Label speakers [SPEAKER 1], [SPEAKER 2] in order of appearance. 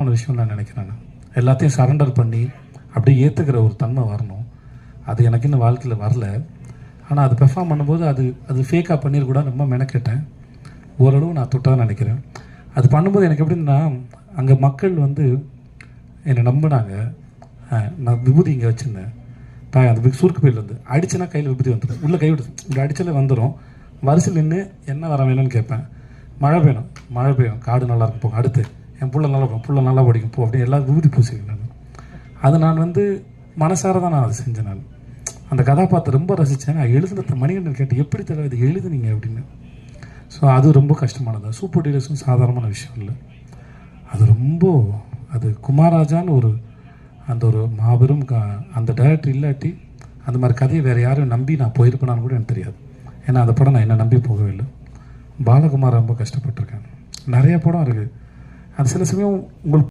[SPEAKER 1] விஷயம் நான் நினைக்கிறேன். எல்லாத்தையும் சரண்டர் பண்ணி அப்படியே ஏற்றுக்கிற ஒரு தன்மை வரணும். அது எனக்கு இன்னும் வாழ்க்கையில் வரல. ஆனால் அது பெர்ஃபார்ம் பண்ணும்போது அது ஃபேக்காக பண்ணிடக்கூட ரொம்ப மெனக்கேட்டேன். ஓரளவு நான் தொட்டதாக நினைக்கிறேன். அது பண்ணும்போது எனக்கு எப்படின்னா, அங்கே மக்கள் வந்து என்னை நம்பினாங்க. நான் விபூதி இங்கே வச்சுருந்தேன். அந்த சுருக்கு பையில் வந்து அடிச்சுனா கையில் விபூதி வந்துடும். உள்ளே கை விடு இப்படி அடித்தாலே வந்துடும். வரிசையில் நின்று என்ன வர வேணும்னு கேட்பேன். மழை பெய்யும், காடு நல்லா இருக்கும், போகும். அடுத்து என் புள்ள நல்லா இருக்கும், புள்ள நல்லா படிக்கும், போ அப்படின்னு எல்லாம் விபூதி பூசிக்கிறேன். அது நான் வந்து மனசார தான் நான் அதை செஞ்சேன். நான் அந்த கதாபாத்திரம் ரொம்ப ரசித்தேன். நான் எழுதுனத மணிகண்டன் கேட்டு எப்படி தெரியல இது எழுதுனீங்க அப்படின்னு. ஸோ அது ரொம்ப கஷ்டமானது. சூப்பர் டீலர்ஸும் சாதாரணமான விஷயம் இல்லை. அது குமாரராஜான்னு ஒரு மாபெரும் அந்த டைரக்டர் இல்லாட்டி அந்த மாதிரி கதையை வேறு யாரும் நம்பி நான் போயிருப்பேனான்னு கூட எனக்கு தெரியாது. ஏன்னா அந்த படம் நான் என்ன நம்பி போகவே இல்லை. பாலகுமார் ரொம்ப கஷ்டப்பட்டிருக்கேன். நிறைய படம் இருக்குது. அது சில சமயம் உங்களுக்கு